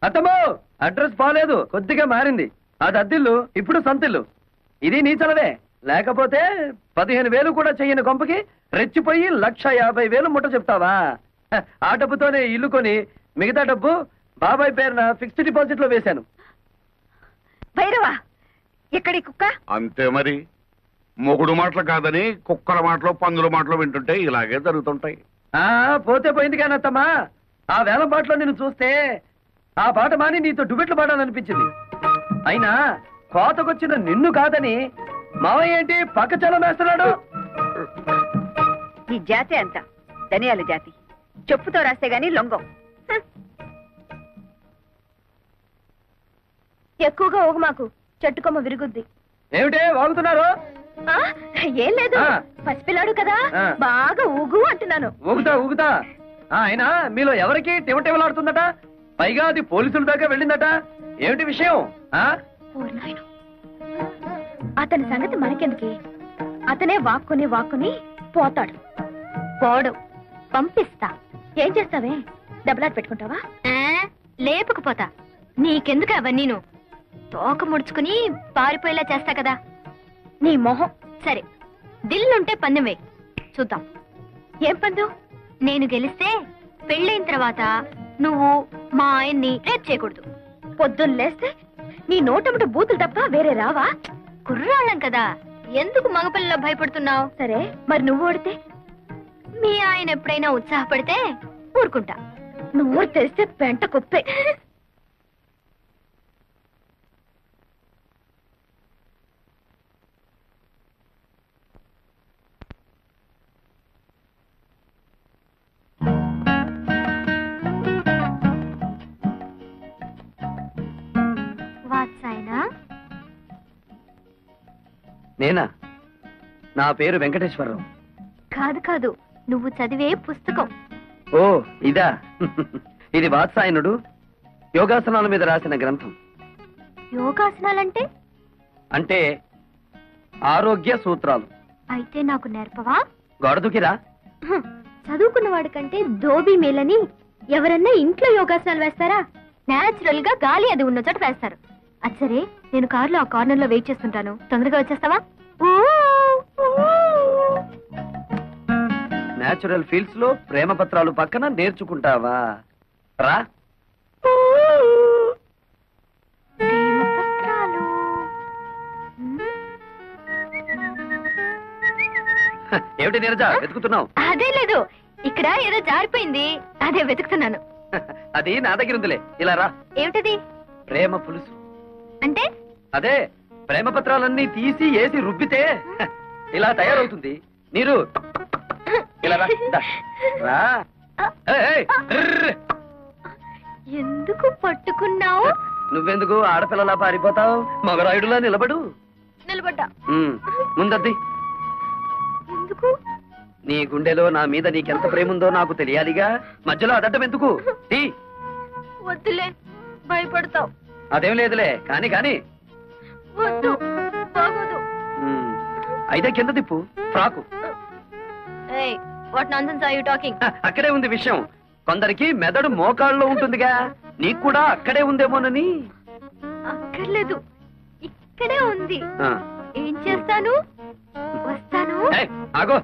అత్తమ్మో address బాలేదు, కొద్దిగా మారింది. అది అద్దిల్లు, ఇప్పుడు సొంతిల్లు. ఇది నీ చలవే, లేకపోతే 15,000 కూడా చెయ్యని కొంపకి రెచ్చిపోయి 1,50,000 ముట్ట చెప్తావా? ఆ డబ్బుతోనే ఇల్లు కొని మిగతా డబ్బు బాబాయ్ పేరున ఫిక్స్డ్ డిపాజిట్ లో వేశాను. భైరవా, ఎక్కడి కుక్క? అంతే మరి, మొగుడు మాటలు కాదని కుక్కల మాటలు పందుల మాటలు వింటుంటే ఇలాగే జరుగుతుంటాయి. పోతే పోయింది కానీ అత్తమ్మా, ఆ వేలం పాటలో నిన్ను చూస్తే ఆ పాట మాని నీతో డుబెట్లు పాడాలనిపించింది. అయినా కోతకొచ్చిన నిన్ను కాదని మావయ్య ఏంటి పక్క చలం వేస్తున్నాడు? నీ జాతి అంత ధనియాల జాతి, చెప్పుతో రాస్తే గాని లొంగం. ఎక్కువగా ఊగు మాకు, చెట్టుకొమ్మ విరుగుద్ది. ఏమిటే వాగుతున్నారు? ఏం లేదు, పసిపిల్లాడు కదా, బాగా ఊగు అంటున్నాను. ఊగుతా ఊగుతా. అయినా మీలో ఎవరికి టివటివలాడుతుందట? పైగా అది పోలీసుల దాకా వెళ్ళిందట. ఏమిటి విషయం? అతని సంగతి మనకెందుకే, అతనే వాక్కుని పోతాడు. పోడు, పంపిస్తా. ఏం చేస్తావే, దెబ్బలాట పెట్టుకుంటావా? లేపుకుపోతా. నీకెందుకు అవన్నీ? తోక ముడుచుకుని పారిపోయేలా చేస్తా కదా. నీ మొహం. సరే, దిల్లుంటే పందెం వేయి, చూద్దాం. ఏం పందెం? నేను గెలిస్తే పెళ్ళైన తర్వాత నువ్వు మా ఆయన్ని రేప్ చేయకూడదు. పొద్దున్న లేస్తే నీ నోటముట బూతులు తప్ప వేరే రావా? కుర్రాళ్ళం కదా, ఎందుకు మగపిల్లలో భయపడుతున్నావు? సరే, మరి నువ్వు ఓడితే? మీ ఆయన ఎప్పుడైనా ఉత్సాహపడితే ఊరుకుంటా. నువ్వు తెలిస్తే పెంట కుప్పే. నేనా? నా పేరు వెంకటేశ్వరరావు. కాదు కాదు, నువ్వు చదివే పుస్తకం. ఓ ఇదా? ఇది వాత్సాయనుడు యోగాసనాల మీద రాసిన గ్రంథం. యోగాసనాలంటే? అంటే ఆరోగ్య సూత్రాలు. అయితే నాకు నేర్పవా? గొడదుకిరా. చదువుకున్న వాడికంటే దోబీ మేలని. ఎవరన్నా ఇంట్లో యోగాసనాలు వేస్తారా? నేచురల్ గా గాలి అది ఉన్న చోట వేస్తారు. అచ్చరే, నేను కారులో ఆ కార్నర్ లో వెయిట్ చేస్తుంటాను, తొందరగా వచ్చేస్తావా? నేచురల్ ఫీల్డ్స్ లో ప్రేమ పత్రాలు పక్కన నేర్చుకుంటావా? రా. ఏమిటి నీరజ వెతుకుతున్నావు? అదే లేదు, ఇక్కడ ఏదో జారిపోయింది, అదే వెతుకుతున్నాను. అది నా దగ్గర ఉందిలే, ఇలా రా. ఏమిటది? ప్రేమ పులుసు. అంటే? అదే, ప్రేమ పత్రాలన్నీ తీసి ఏసి రుబ్బితే ఇలా తయారవుతుంది. నీరు ఇలా రా. రా. ఎందుకు పట్టుకున్నావు? నువ్వెందుకు ఆడపిల్లలా పారిపోతావు? మగరాయుడులా నిలబడు. నిలబడ్డా. ముందద్ది. ఎందుకు? నీ గుండెలో నా మీద నీకెంత ప్రేమ ఉందో నాకు తెలియాలిగా. మధ్యలో అదడ్డం ఎందుకు? వద్దులే, భయపడతావు. అదేం లేదులే, కాని కాని. వద్దు, బాగోదు. అయితే కింద తిప్పు frock. What nonsense are you talking? అక్కడే ఉంది విషయం. కొందరికి మెదడు మోకాళ్ళలో ఉంటుందిగా, నీకు కూడా అక్కడే ఉందేమోనని. అక్కర్లేదు, ఇక్కడే ఉంది. ఏం చేస్తాను? వస్తాను. ఆగో.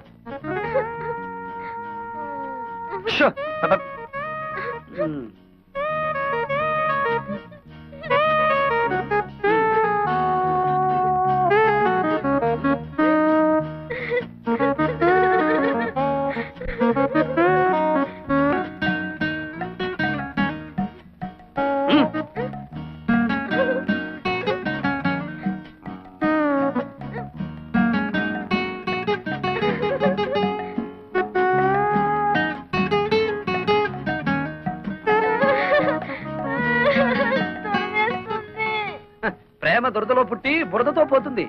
ప్రేమ దురదలో పుట్టి బురదతో పోతుంది.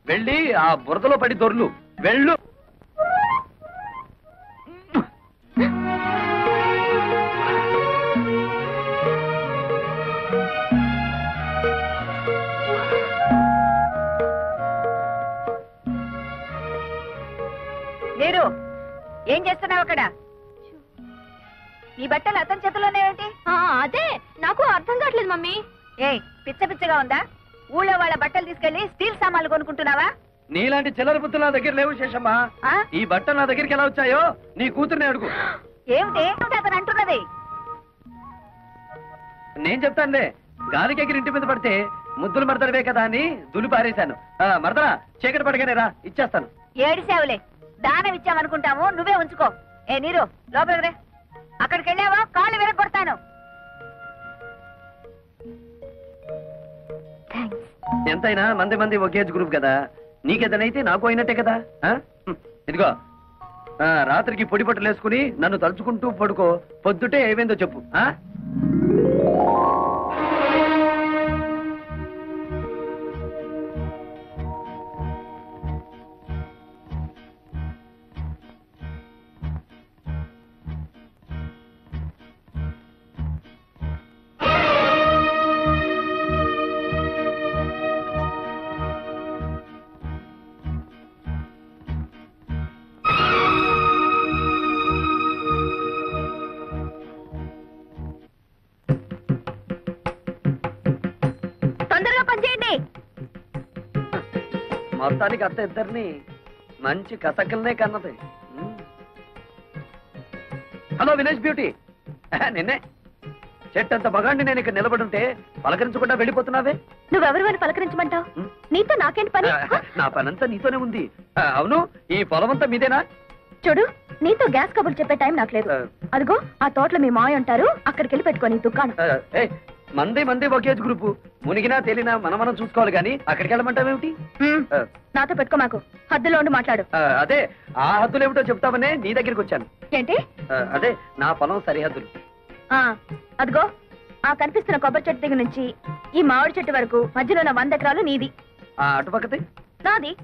వెళ్ళి ఆ బురదలో పడి దొర్లు. వెళ్ళు. లేరు, ఏం చేస్తున్నావు అక్కడ? నీ బట్టలు అతని చేతిలోనే ఏంటి? అదే నాకు అర్థం కావట్లేదు. మమ్మీ. ఏయ్ పిచ్చ పిచ్చగా ఉందా? ఊళ్ళో వాళ్ళ బట్టలు తీసుకెళ్లి స్టీల్ సామాన్లు కొనుక్కుంటున్నావా? నీలాంటి చిల్లర బుద్ధులు నా దగ్గర లేవు శేషమ్మా. ఆ? ఈ బట్టలు నా దగ్గరికి ఎలా వచ్చాయో నీ కూతుర్ని అడుగు. ఏమిటి అతను అంటున్నది? నేను చెప్తానులే, గాలికి ఎగిరి ఇంటి మీద పడితే ముద్దులు మరదలవే కదా అని దులి పారేశాను. మరదలా చీకటి పడగానే రా, ఇచ్చేస్తాను. ఏడిసేవులే, దానం ఇచ్చామనుకుంటాము, నువ్వే ఉంచుకో. ఏ నీరు లోపలికి రే. అక్కడికి వెళ్ళావా కాళ్ళు విరగొడతాను. ఎంతైనా మంది మంది ఒకే ఏజ్ గ్రూప్ కదా, నీకేదనైతే నాకు అయినట్టే కదా. ఇదిగో రాత్రికి పొడి బట్టలు వేసుకుని నన్ను తలుచుకుంటూ పడుకో. పొద్దుటే ఏమైందో చెప్పు. మొత్తానికి అత్త ఇద్దరిని మంచి కసకల్నే కన్నది. హలో విలేజ్ బ్యూటీ, నిన్నే. చెట్టంత మగాండి నేను ఇక్కడ నిలబడుంటే పలకరించకుండా వెళ్ళిపోతున్నావే. నువ్వెవరు అని పలకరించమంటావు? నీతో నాకేంటి పని? నా పనంతా నీతోనే ఉంది. అవును, ఈ పొలమంతా మీదేనా? చూడు, నీతో గ్యాస్ కబుర్లు చెప్పే టైం నాకు లేదు. అదిగో ఆ తోటలో మీ మాయ ఉంటారు, అక్కడికి వెళ్ళి పెట్టుకోని దుకాణం. మంది ఒకేజ్ గ్రూపు, మునిగినా తేలినా మనం చూసుకోవాలి గాని అక్కడికి వెళ్ళమంటావేమిటి? నాతో పెట్టుకో, మాకు హద్దులో ఉండి మాట్లాడు. అదే ఆ హద్దులు ఏమిటో చెప్తామనే నీ దగ్గరికి వచ్చాను. ఏంటి? అదే నా పొలం సరిహద్దులు. అదిగో ఆ కనిపిస్తున్న కొబ్బరి చెట్టు దగ్గర నుంచి ఈ మామిడి చెట్టు వరకు మధ్యలో ఉన్న 100 ఎకరాలు నీది. అటుపక్కది నాది.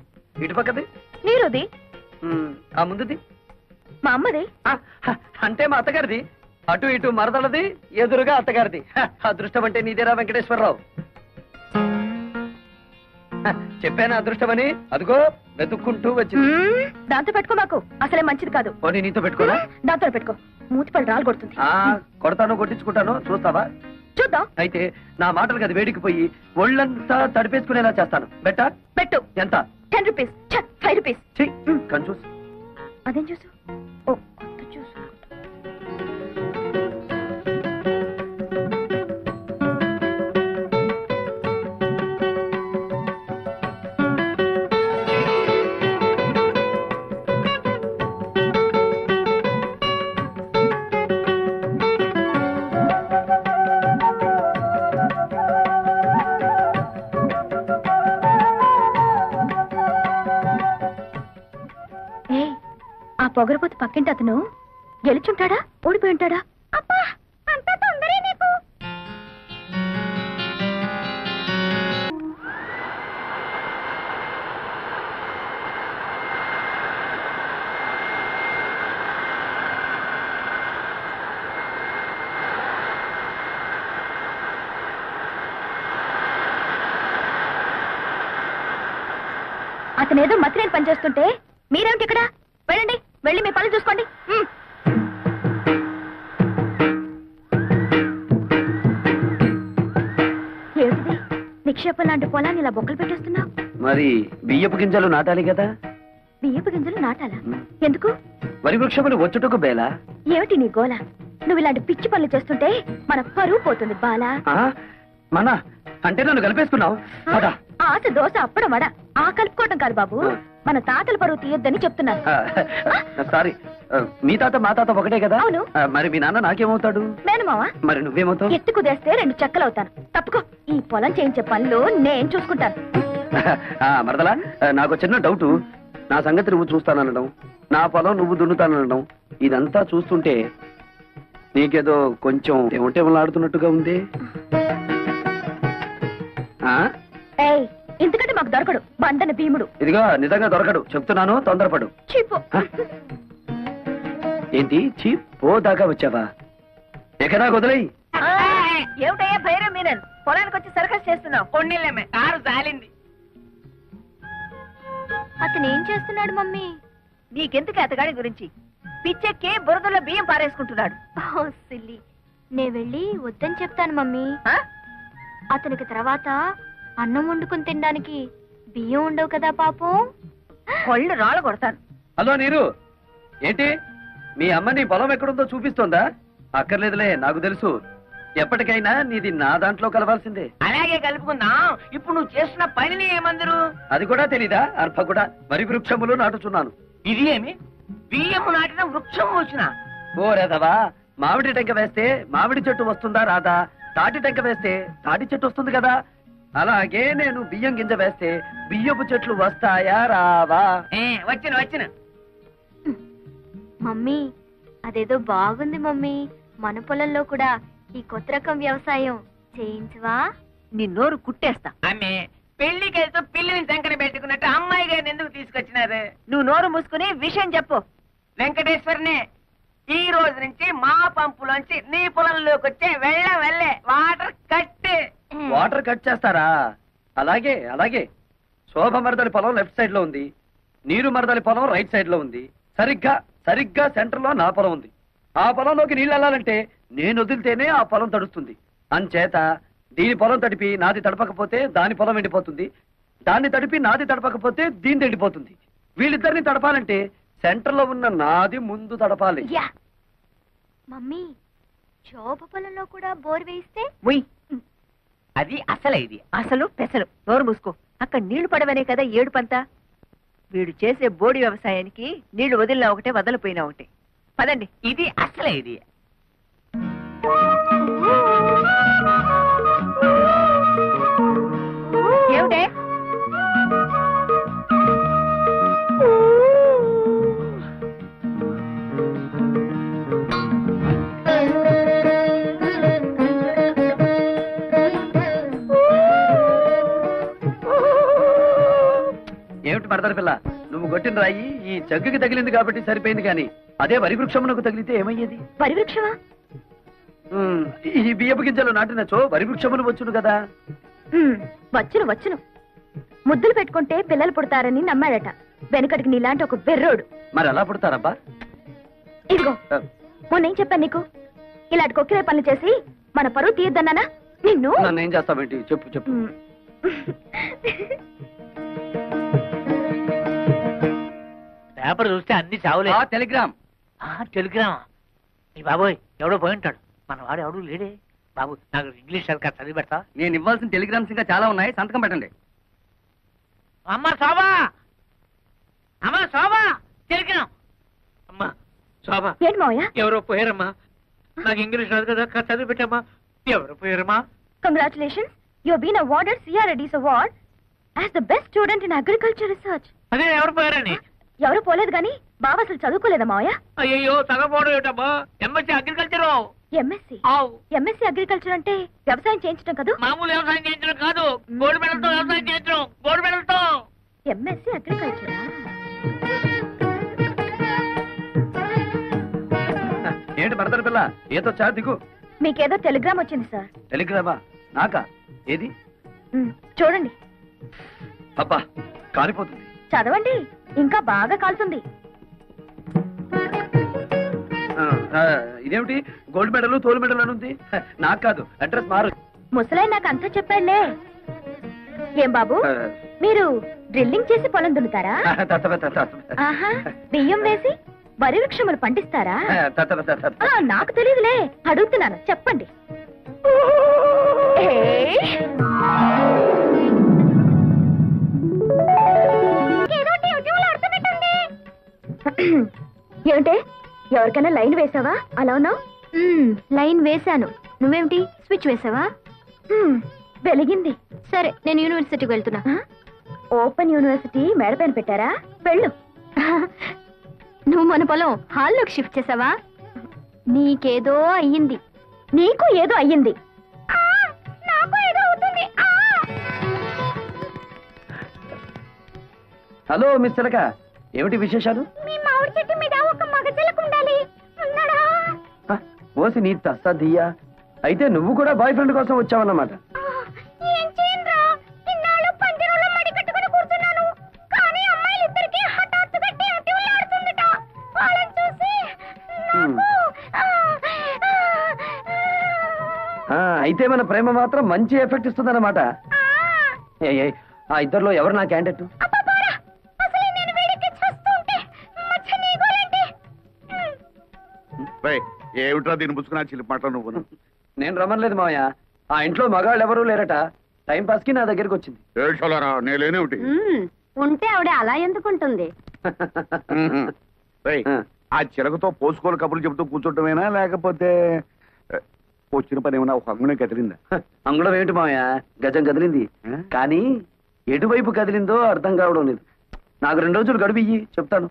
ఇటుపక్కది నీరుది. ఆ ముందుది మా అమ్మది. అంటే మా అత్తగారిది. అటు ఇటు మరదలది, ఎదురుగా అత్తగారిది. అదృష్టం అంటే నీదేరా వెంకటేశ్వరరావు. చెప్పాను అదృష్టమని, అదిగో వెతుక్కుంటూ వచ్చింది. దాంతో పెట్టుకో, మాకు అసలే మంచిది కాదు. పోనీ నీతో పెట్టుకోరా? దాంతో పెట్టుకో, మూతిపల్లి రాలు కొడుతుంది. కొడతాను, కొట్టించుకుంటాను, చూస్తావా? చూద్దాం. అయితే నా మాటలకు అది వేడికిపోయి ఒళ్ళంతా తడిపేసుకునేలా చేస్తాను. బెట్టా? పెట్టు. ఎంత? 10 రూపీస్. 5 రూపీస్. కన్ఫ్యూజ్. అదేం చూసు? ఓ కొత్త చూసు. పొగరపోతు పక్కింటి అతను గెలుచుంటాడా, ఓడిపోయి ఉంటాడా? అబ్బా, అంత తొందరే నీకు. అతనేదో మతిరేని పనిచేస్తుంటే మీరేమిటి ఇక్కడ? వెళ్ళండి, వెళ్ళి మీ పనులు చూసుకోండి. ఏమిటిది? నిక్షేపం లాంటి పొలాన్ని ఇలా బొక్కలు పెట్టేస్తున్నావు. మరి బియ్యపు గింజలు నాటాలి కదా. బియ్యపు గింజలు నాటాలా? ఎందుకు? వరి వృక్షములు వచ్చుటకు బేలా. ఏమిటి నీ గోల? నువ్వు ఇలాంటి పిచ్చి పనులు చేస్తుంటే మన పరువు పోతుంది బాలా. మన అంటే నన్ను కలిపేసుకున్నావు. ఆశ దోశ అప్పడం వడ, ఆ కలుపుకోవటం కాదు బాబు. మన తాతల పరువు తీయొద్దని చెప్తున్నాను. సారీ, మీ తాత మా తాత ఒకటే కదా. అవును. మరి మీ నాన్న నాకేమవుతాడు? మేనమావా. మరి నువ్వేమవుతావు? ఎత్తు కుదేస్తే 2 చెక్కలవుతాను. తప్పుకో, ఈ పొలం చేయించే పనులు నేను చూసుకుంటాను. మరదలా, నాకు చిన్న డౌట్. నా సంగతి నువ్వు చూస్తాననడం, నా పొలం నువ్వు దున్నుతాననడం, ఇదంతా చూస్తుంటే నీకేదో కొంచెం ఏమంటేమలాడుతున్నట్టుగా ఉంది. ఎందుకంటే మాకు దొరకడు బండన భీముడు. ఇదిగో నిజంగా దొరకడు, చెప్తున్నాను, తొందరపడు. చీపు. ఏంటి చీపో దాకా వచ్చావా? ఎక్కడా వదిలేయి. ఏమిటయ్యా భైరవ్ మీనన్, పొలానికి వచ్చి సర్కస్ చేస్తున్నావు? కొన్నిళ్ళమే కారు జాలింది. అతను ఏం చేస్తున్నాడు మమ్మీ? నీకెందుకు అతగాడి గురించి? పిచ్చెక్కి బురదలో బియ్యం పారేసుకుంటున్నాడు. సిల్లి, నే వెళ్ళి వద్దని చెప్తాను మమ్మీ. అతనికి తర్వాత అన్నం వండుకుని తినడానికి బియ్యం ఉండవు కదా పాపం. కొళ్ళు రాళ్ళు కొడతాను. హలో నీరు, ఏంటి మీ అమ్మ నీ పొలం ఎక్కడుందో చూపిస్తోందా? అక్కర్లేదులే, నాకు తెలుసు. ఎప్పటికైనా నీది నా దాంట్లో కలవాల్సిందే. అలాగే కలుపుకుందాం. ఇప్పుడు నువ్వు చేస్తున్న పనిని ఏమందరు? అది కూడా తెలీదా? అర్భ కూడా వరి వృక్షములు నాటుచున్నాను. ఇది ఏమి బియ్యము నాటిన వృక్షం వచ్చిన? ఓ రేదవా, మామిడి టెంక వేస్తే మామిడి చెట్టు వస్తుందా రాదా? తాటి టెంక వేస్తే తాటి చెట్టు వస్తుంది కదా. అలాగే నేను బియ్యం గింజ వేస్తే బియ్యపు చెట్లు వస్తాయా రావా? వచ్చిన మమ్మీ అదేదో బాగుంది మమ్మీ. మన పొలంలో కూడా ఈ కొత్త రకం వ్యవసాయం చేయించవా? నీ నోరు కుట్టేస్తా. ఆమె పెళ్లికెళ్తూ పిల్లిని శంకర పెట్టుకున్నట్టు అమ్మాయి గారిని ఎందుకు తీసుకొచ్చినారు? నువ్వు నోరు మూసుకుని విషయం చెప్పు. వెంకటేశ్వరనే, ఈ రోజు నుంచి మా పంపులోంచి నీ పొలంలోకి వచ్చే వెళ్ళే వాటర్ కట్. వాటర్ కట్ చేస్తారా? అలాగే అలాగే. శోభ మరదలి పొలం లెఫ్ట్ సైడ్ లో ఉంది, నీరు మరదలి పొలం రైట్ సైడ్ లో ఉంది. సరిగ్గా సెంటర్ లో నా పొలం ఉంది. ఆ పొలంలోకి నీళ్ళు వెళ్ళాలంటే నేను వదిలితేనే ఆ పొలం తడుస్తుంది. అంచేత దీని పొలం తడిపి నాది తడపకపోతే దాని పొలం ఎండిపోతుంది, దాన్ని తడిపి నాది తడపకపోతే దీని ఎండిపోతుంది. వీళ్ళిద్దరిని తడపాలంటే సెంటర్ లో ఉన్న నాది ముందు తడపాలి. మమ్మీ శోభ పొలంలో కూడా బోర్ వేయిస్తే? ఉయ్, అది అసలే ఇది. అసలు పెసలు. నోరు మూసుకో. అక్కడ నీళ్లు పడవనే కదా ఏడుపంతా. వీడు చేసే బోడి వ్యవసాయానికి నీళ్లు వదిలినా ఒకటే, వదలిపోయినా ఒకటే. పదండి. ఇది అసలే ఇది. ఏమిటే? ఏమిటి మరదలి పిల్ల, నువ్వు కొట్టిన రాయి ఈ జగ్గుకి తగిలింది కాబట్టి సరిపోయింది, కానీ అదే వరి వృక్షమునకు తగిలితే ఏమయ్యేది? వరి వృక్షమా? ఈ బియ్యపు గింజలు నాటినచో వరి వృక్షములు వచ్చును కదా. వచ్చును. ముద్దులు పెట్టుకుంటే పిల్లలు పుడతారని నమ్మాడట వెనకటికి నీలాంటి ఒక బెర్రోడు. మరి ఎలా పుడతారబ్బా? ఇదిగో మొన్నేం చెప్పాను నీకు? ఇలాంటి కొక్కిరే పనులు చేసి మన పరువు తీయద్దన్నానా నిన్ను? నన్ను ఏం చేస్తావేంటి? చెప్పు. పేపర్ చూస్తే అన్ని చావులే. టెలిగ్రామ్. టెలిగ్రామ్. ఈ బాబోయ్, ఎవడో పోయి ఉంటాడు. మన వాడు ఎవడు లేడే. బాబు, నాకు ఇంగ్లీష్ సరిగ్గా చదివి పెడతా. నేను ఇవ్వాల్సిన టెలిగ్రామ్స్ ఇంకా చాలా ఉన్నాయి, సంతకం పెట్టండి. అమ్మ శోభా, టెలిగ్రామ్. అమ్మా శోభా, ఏంటి మావయ్య? ఎవరో పోయారమ్మా. నాకు ఇంగ్లీష్ రాదు కదా, చదివి పెట్టమ్మా. ఎవరో పోయారమ్మా. Congratulations, you have been awarded CRADs award as the best student in agriculture research. అదే ఎవరు పోయారని? ఎవరు పోలేదు గాని బావ అసలు చదువుకోలేదా మావయ్య? అయ్యో, చదవపోవడం ఏమిటమ్మా. MSc agriculture. ఎంఎస్సీ అగ్రికల్చర్ అంటే వ్యవసాయం చేయించడం కదా? మామూలు వ్యవసాయం చేయించడం కాదు, గోల్డ్ మెడల్తో వ్యవసాయం చేయించడం. గోల్డ్ మెడల్తో. ఎంఎస్సీ అగ్రికల్చరా? ఏంటి మరదలి పిల్ల, ఏదో చా దిగు. మీకేదో టెలిగ్రామ్ వచ్చింది సార్. టెలిగ్రామా? నాకా? ఏది? చూడండి. అబ్బా, కాలిపోతుంది. చదవండి, ఇంకా బాగా కాలుతుంది. ఇదేమిటి గోల్డ్ మెడల్ తోలు మెడల్ అని ఉంది? నాకు కాదు, అడ్రస్ మారు. ముసలై నాకు అంతా చెప్పాడులే. ఏం బాబు, మీరు డ్రిల్లింగ్ చేసి పొలం దున్నుతారా? ఆహా, బియ్యం వేసి వరి వృక్షములు పండిస్తారా? నాకు తెలియదులే, అడుగుతున్నాను, చెప్పండి. ఏమిటే, ఎవరికైనా లైన్ వేసావా? అలా ఉన్నావు. లైన్ వేశాను. నువ్వేమిటి స్విచ్ వేసావా? వెలిగింది. సరే, నేను యూనివర్సిటీకి వెళ్తున్నా. ఓపెన్ యూనివర్సిటీ మేడపైన పెట్టారా? వెళ్ళు. నువ్వు మన పొలం హాల్లోకి షిఫ్ట్ చేసావా? నీకేదో అయ్యింది. నీకు ఏదో అయ్యింది. నాకు ఏదో అవుతుంది. హలో మిస్ చిలక, ఏమిటి విశేషాలు? మీ మామిడి చెట్టు మీద ఒక మగ చిలక ఉండాలి. ఉన్నాడా? ఓసి నీ తస్సదియ్యా, అయితే నువ్వు కూడా బాయ్ ఫ్రెండ్ కోసం వచ్చావన్నమాట. ఏం చేయనురా, ఇన్నాళ్ళు పంజరంలో మడి కట్టుకుని కూర్చున్నాను. కానీ అమ్మాయిలిద్దరికీ హఠాత్తుగా టివ్టివ్లాడుతుందిట. వాళ్ళని చూసి అయితే మన ప్రేమ మాత్రం మంచి ఎఫెక్ట్ ఇస్తుందన్నమాట. ఆ ఇద్దరిలో ఎవరు నా క్యాండిడేట్? ఏమిట్రా దీన్ని పుచ్చుకున్నా చిలిపి మాటలు నువ్వు? నేను రమ్మలేదు మావయ్య. ఆ ఇంట్లో మగాళ్ళు ఎవరూ లేరట. టైం పాస్ కి నా దగ్గరికి వచ్చింది. ఏడ్చాలరా నేనేమిటి? ఉంటే ఆవిడ అలా ఎందుకుంటుంది? ఆ చిలకతో పోసుకోలు కబుర్లు చెబుతూ కూర్చోటమేనా లేకపోతే వచ్చిన పని ఏమన్నా ఒక అంగునే కదిలిందా? అంగుళం ఏమిటి మావయ్య, గజం కదిలింది. కానీ ఎటువైపు కదిలిందో అర్థం కావడం లేదు. నాకు 2 రోజులు గడువు ఇయ్యి, చెప్తాను.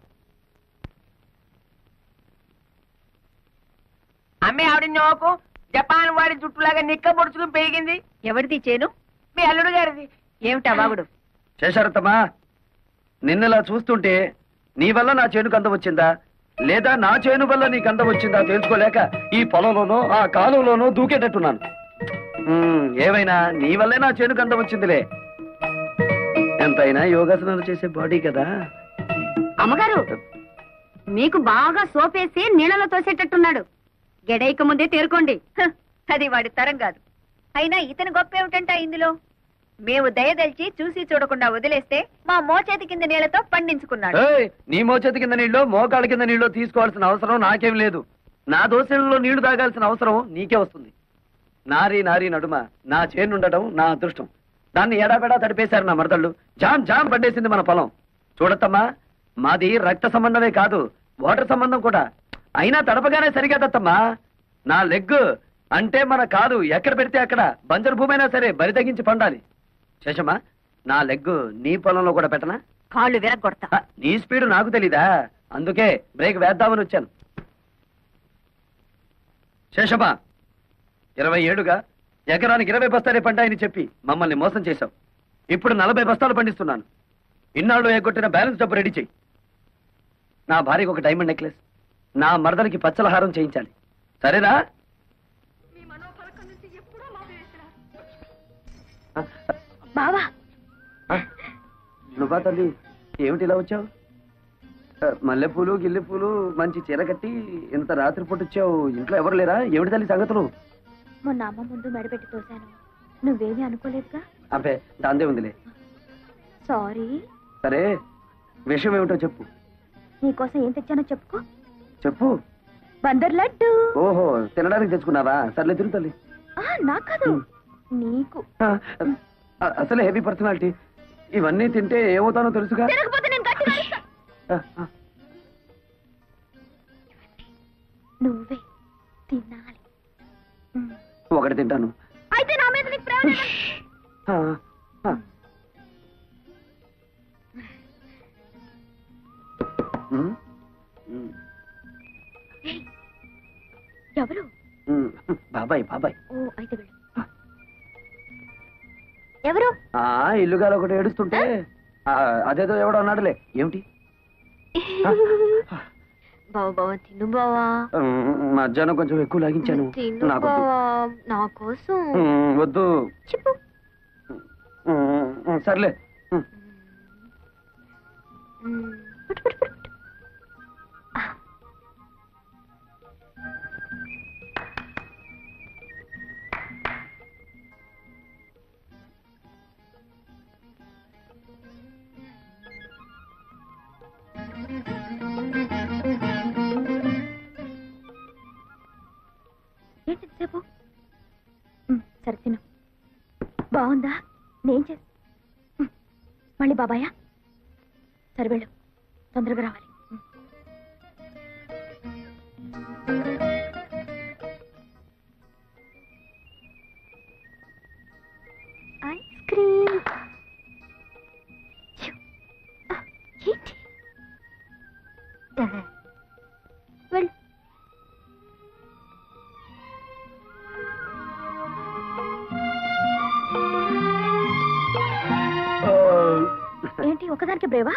అమ్మే ఆవిడ నోకు జపాన్ వాడి జుట్టులాగా నిక్క పొడుచుకుని పెరిగింది. ఎవరిది చేను? మీ అల్లుడు గారిది. ఏమిటా బాగుడు? శేషారత్తమ్మా, నిన్నలా చూస్తుంటే నీ వల్ల నా చేనుకు అందం వచ్చిందా లేదా నా చేను వల్ల నీకు అందం వచ్చిందా తెలుసుకోలేక ఈ పొలంలోనో ఆ కాలంలోనో దూకేటట్టున్నాను. ఏమైనా నీ వల్లే నా చేనుకు అందం వచ్చిందిలే. ఎంతైనా యోగాసనాలు చేసే బాడీ కదా. అమ్మగారు, మీకు బాగా సోపేసి నీళ్ళలో తోసేటట్టున్నాడు. గెడైక ముందే తేరుకోండి. అది వాడి తరం కాదు. అయినా ఇతని గొప్ప ఏమిటంట ఇందులో? మేము దయదల్చి చూసి చూడకుండా వదిలేస్తే మా మోచేతి కింద నీళ్లతో పండించుకున్నాడు. నీ మోచేతి కింద నీళ్ళు మోకాళ్ళ కింద నీళ్ళు తీసుకోవాల్సిన అవసరం నాకేం లేదు. నా దోశలలో నీళ్లు తాగాల్సిన అవసరం నీకే వస్తుంది. నారీ నారీ నడుమ నా చేనుండటం నా అదృష్టం. దాన్ని ఎడాపెడా తడిపేశారు నా మరదళ్ళు. జామ్ జామ్ పడ్డేసింది మన పొలం. చూడత్తమ్మా, మాది రక్త సంబంధమే కాదు, వాటర్ సంబంధం కూడా. అయినా తడపగానే సరికాదత్తమ్మా. నా లెగ్ అంటే మన కాదు ఎక్కడ పెడితే అక్కడ బంజరు భూమి అయినా సరే బరి తగ్గించి పండాలి. శేషమ్మా, నా లెగ్ నీ పొలంలో కూడా పెట్టనా? కాళ్ళు విరగొడతా. నీ స్పీడ్ నాకు తెలీదా? అందుకే బ్రేక్ వేద్దామని వచ్చాను. శేషమ్మా, 20 ఏళ్లుగా ఎకరానికి 20 బస్తాలే పంటాయని చెప్పి మమ్మల్ని మోసం చేశావు. ఇప్పుడు 40 బస్తాలు పండిస్తున్నాను. ఇన్నాళ్ళు ఎగ్గొట్టిన బ్యాలెన్స్ డబ్బు రెడీ చెయ్యి. నా భార్యకు ఒక డైమండ్ నెక్లెస్, నా మరదలకి పచ్చలహారం చేయించాలి. సరేనా? బావా, నువ్వా తల్లి, ఏమిటి ఇలా వచ్చావు? మల్లెపూలు గిల్లెపూలు మంచి చీర కట్టి ఇంత రాత్రి పూట వచ్చావు. ఇంట్లో ఎవరు లేరా? ఏమిటి తల్లి సంగతులు? మొన్న అమ్మ ముందు మెడపెట్టి తోశాను. నువ్వేమీ అనుకోలేదుగా? అబ్బే, దాందే ఉందిలే. సారీ. సరే, విషయం ఏమిటో చెప్పు. నీకోసం ఏం తెచ్చానో చెప్పుకో. చెప్పు. బందర్ లడ్డు. ఓహో, తినడానికి తెచ్చుకున్నావా? సర్లే తిరుగు తల్లి. నాకు కాదు, నీకు. అసలే హెవీ పర్సనాలిటీ. ఇవన్నీ తింటే ఏమవుతానో తెలుసుగా. తినకపోతే నేను గట్టిగా అరుస్తా. నువ్వే తినాలి. ఒకటి తింటాను. అయితే నా మీద నీకు ప్రేమ లేదా? ఎవరు? బాబాయ్. బాబాయ్. ఓ, అయితే వెళ్ళు. ఎవరు? ఇల్లుగాలు ఒకటి ఏడుస్తుంటే అదేదో ఎవడో అన్నాడులే. ఏమిటి? బావా బావా, తిను బావా. మధ్యాహ్నం కొంచెం ఎక్కువ లాగించాను. తిను బావా, నా కోసం. వద్దు. చెప్పు. సర్లే. పుట్టు, పుట్టు, పుట్టు. ఏంటి సేపు? సరే తిను. బాగుందా? నేను మళ్ళీ బాబాయా? సరే వెళ్ళు, తొందరగా రావాలి. Ice cream. ఏంటి? వెళ్ళు. ఏంటి ఒకదానికి బ్రేవా?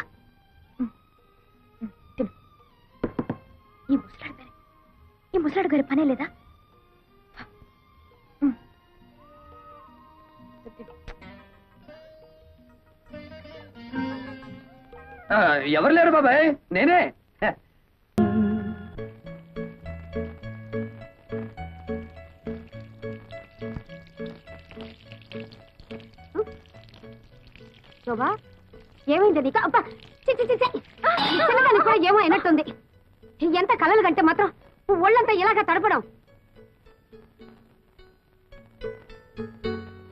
తిను. ఈ ముసలాడు గారి పనే లేదా? ఎవరు లేరు బాబాయ్, నేనే. శోభా ఏమైంది నీకు? అబ్బా చి, చి, చి, చి. ఈ చిన్నదానికి కూడా ఏమో అయినట్టుంది. ఎంత కలలు కంటే మాత్రం ఒళ్ళంతా ఇలాగా తడపడం